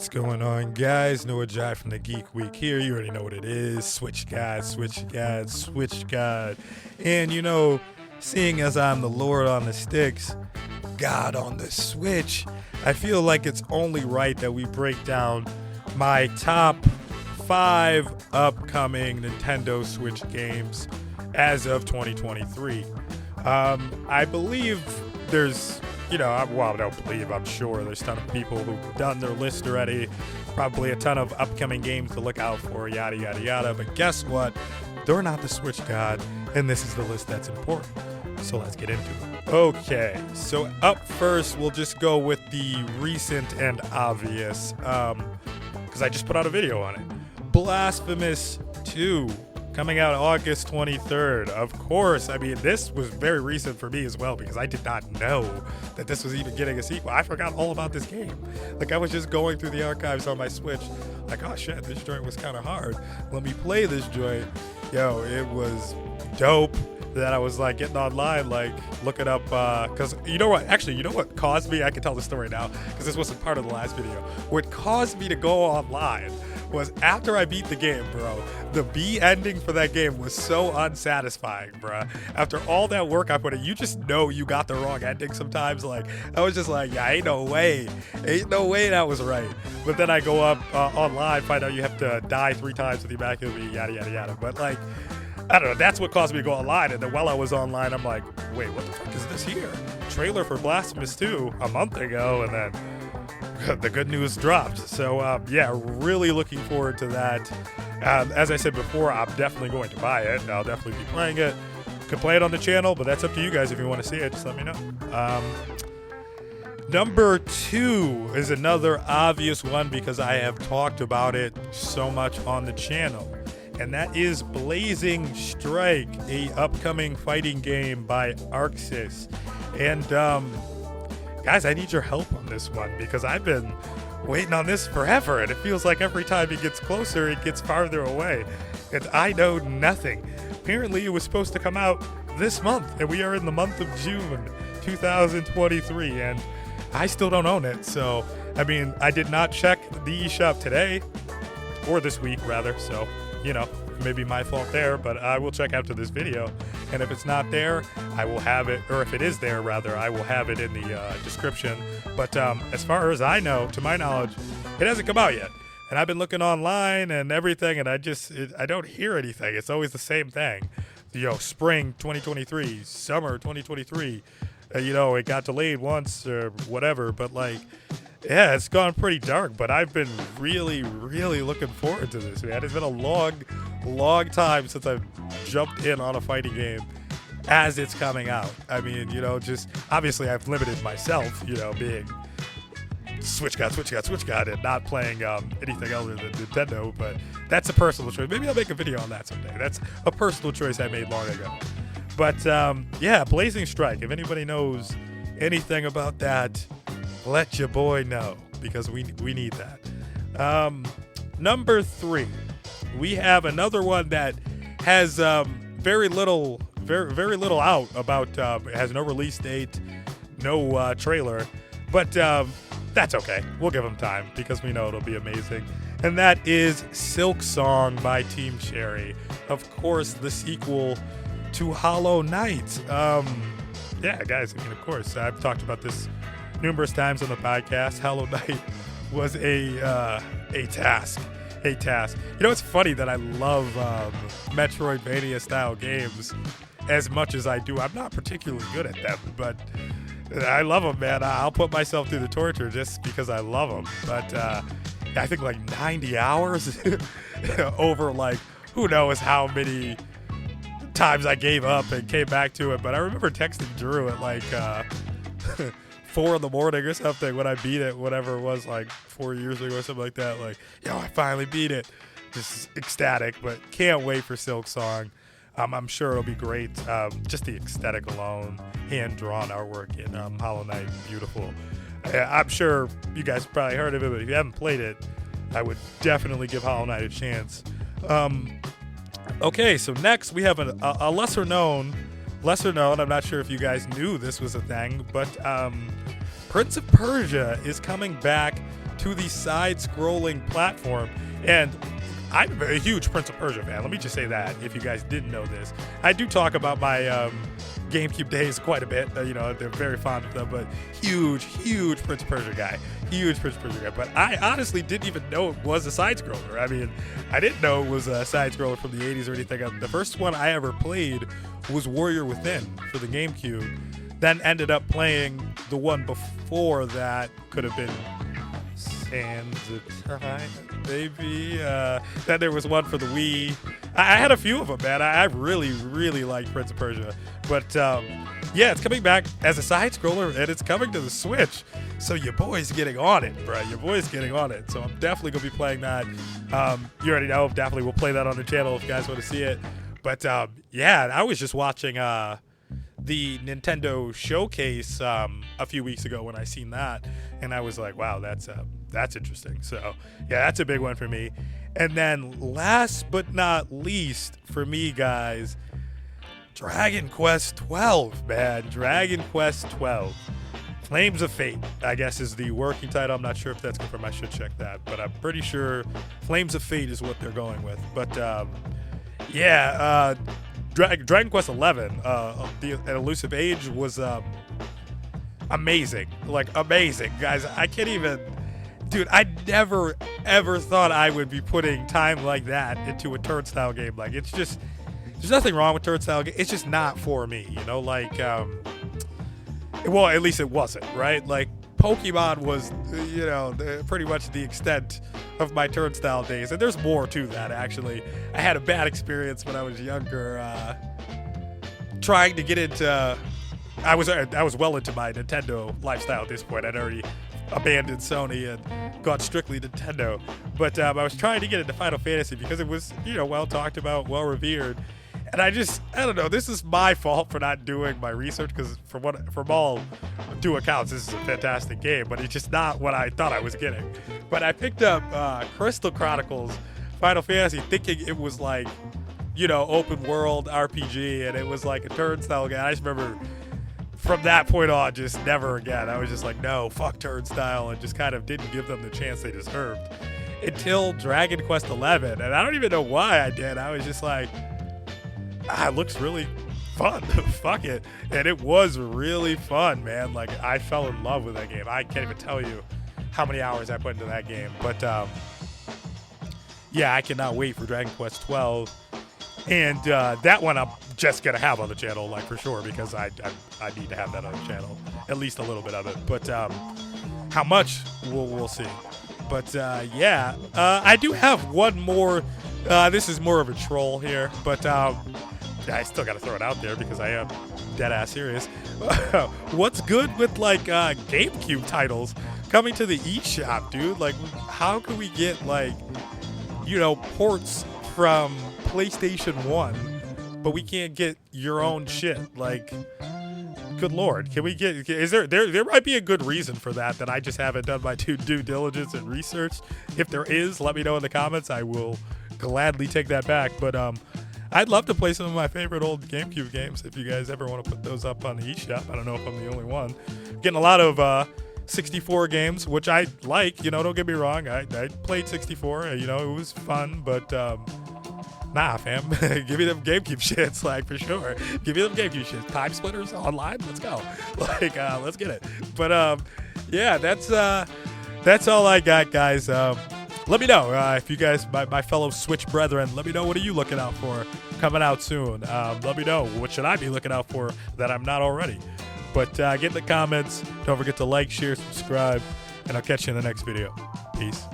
What's going on, guys? Noah Jai from the Geek Week here. You already know what it is. Switch God, Switch God, Switch God. And seeing as I'm the Lord on the sticks, God on the Switch, I feel like it's only right that we break down my top 5 upcoming Nintendo Switch games as of 2023. I believe there's I'm sure there's a ton of people who've done their list already. Probably a ton of upcoming games to look out for, yada, yada, yada. But guess what? They're not the Switch God, and this is the list that's important. So let's get into it. Okay, so up first, we'll just go with the recent and obvious, because I just put out a video on it. Blasphemous II. Coming out August 23rd. Of course, this was very recent for me as well because I did not know that this was even getting a sequel. I forgot all about this game. I was just going through the archives on my Switch. oh shit, this joint was kind of hard. Let me play this joint. It was dope that I was getting online, looking up, because you know what caused me, I can tell the story now because this wasn't part of the last video. What caused me to go online was after I beat the game, bro, the B ending for that game was so unsatisfying, bro. After all that work I put in, you just know you got the wrong ending sometimes. I was just ain't no way that was right. But then I go up online, find out you have to die 3 times with the Immaculate B, yada, yada, yada. But I don't know, that's what caused me to go online. And then while I was online, I'm like, wait, what the fuck is this here? Trailer for Blasphemous II a month ago, and then the good news dropped. So really looking forward to that. As I said before, I'm definitely going to buy it. I'll definitely be playing it. Could play it on the channel, but that's up to you guys. If you want to see it, just let me know. Number 2 is another obvious one because I have talked about it so much on the channel, and that is Blazing Strike, a upcoming fighting game by Arxis. And guys, I need your help on this one because I've been waiting on this forever, and it feels like every time it gets closer, it gets farther away, and I know nothing. Apparently, it was supposed to come out this month, and we are in the month of June 2023, and I still don't own it. So, I did not check the eShop today, or this week, rather, so, maybe my fault there, but I will check after this video. And if it's not there, I will have it, or if it is there, rather, I will have it in the description. But as far as I know, to my knowledge, it hasn't come out yet. And I've been looking online and everything, and I don't hear anything. It's always the same thing. Spring 2023, summer 2023. It got delayed once or whatever, but it's gone pretty dark, but I've been really, really looking forward to this, man. It's been a long time since I've jumped in on a fighting game as it's coming out. Just obviously I've limited myself, being Switch God, and not playing anything other than Nintendo, but that's a personal choice. Maybe I'll make a video on that someday. That's a personal choice I made long ago. But Blazing Strike, if anybody knows anything about that, let your boy know, because we need that. Number 3, we have another one that has very little out about. It has no release date, no trailer, but that's okay. We'll give them time because we know it'll be amazing. And that is Silksong by Team Cherry. Of course, the sequel to Hollow Knight. Guys, of course, I've talked about this numerous times on the podcast. Hollow Knight was a task. It's funny that I love Metroidvania style games as much as I do. I'm not particularly good at them, but I love them, man. I'll put myself through the torture just because I love them. But I think 90 hours over who knows how many times I gave up and came back to it. But I remember texting Drew at 4 in the morning or something when I beat it, whatever it was, 4 years ago or something like that. I finally beat it. Just ecstatic, but can't wait for Silksong. I'm sure it'll be great. Just the aesthetic alone, hand-drawn artwork in Hollow Knight, beautiful. I'm sure you guys probably heard of it, but if you haven't played it, I would definitely give Hollow Knight a chance. Okay, so next we have a lesser known, I'm not sure if you guys knew this was a thing, but Prince of Persia is coming back to the side-scrolling platform. And I'm a huge Prince of Persia fan. Let me just say that, if you guys didn't know this. I do talk about my GameCube days quite a bit. They're very fond of them, but huge Prince of Persia guy. Huge Prince of Persia guy. But I honestly didn't even know it was a side-scroller. I mean, I didn't know it was a side-scroller from the 80s or anything. The first one I ever played was Warrior Within for the GameCube. Then ended up playing the one before that, could have been Sands of Time, maybe. Then there was one for the Wii. I had a few of them, man. I really like Prince of Persia. But yeah, it's coming back as a side-scroller, and it's coming to the Switch. So your boy's getting on it, bro. Your boy's getting on it. So I'm definitely going to be playing that. You already know, definitely we'll play that on the channel if you guys want to see it. But yeah, I was just watching the Nintendo showcase a few weeks ago when I seen that, and I was like, wow, that's interesting. So yeah, that's a big one for me. And then last but not least for me, guys, Dragon Quest 12, man. Dragon Quest 12. Flames of Fate, I guess, is the working title. I'm not sure if that's confirmed. I should check that, but I'm pretty sure Flames of Fate is what they're going with. But yeah, Dragon Quest 11, the Elusive Age was amazing. Like, amazing. Guys, I can't even... Dude, I never, ever thought I would be putting time like that into a turnstile game. Like, it's just... There's nothing wrong with turnstile games. It's just not for me, Like, well, at least it wasn't, right? Like, Pokemon was, pretty much the extent of my turnstile days. And there's more to that, actually. I had a bad experience when I was younger, trying to get into... I was well into my Nintendo lifestyle at this point. I'd already abandoned Sony and gone strictly Nintendo. But I was trying to get into Final Fantasy because it was, well talked about, well revered. And I don't know, this is my fault for not doing my research, because from all due accounts, this is a fantastic game, but it's just not what I thought I was getting. But I picked up Crystal Chronicles Final Fantasy thinking it was like, open world RPG, and it was like a turnstile game. I just remember from that point on, just never again. I was just like, no, fuck turnstile, and just kind of didn't give them the chance they deserved. Until Dragon Quest 11, and I don't even know why I did. I was just like, it looks really fun. Fuck it. And it was really fun, man. Like, I fell in love with that game. I can't even tell you how many hours I put into that game. But yeah, I cannot wait for Dragon Quest 12. And that one I'm just going to have on the channel, like, for sure, because I need to have that on the channel. At least a little bit of it. But how much, we'll see. But yeah, I do have one more. This is more of a troll here, but I still got to throw it out there because I am dead ass serious. What's good with like GameCube titles coming to the eShop, dude? Like, how can we get like, ports from PlayStation 1, but we can't get your own shit? Like, good lord, can we get? Is there might be a good reason for that I just haven't done my due diligence and research. If there is, let me know in the comments. I will gladly take that back. But I'd love to play some of my favorite old GameCube games if you guys ever want to put those up on the eShop. I don't know if I'm the only one. Getting a lot of 64 games, which I like. Don't get me wrong. I played 64. It was fun, but nah, fam. Give me them GameCube shits, like, for sure. Give me them GameCube shits. Time Splitters online. Let's go. Like, let's get it. But yeah, that's all I got, guys. Let me know if you guys, my fellow Switch brethren, let me know what are you looking out for coming out soon. Let me know what should I be looking out for that I'm not already. But get in the comments. Don't forget to like, share, subscribe, and I'll catch you in the next video. Peace.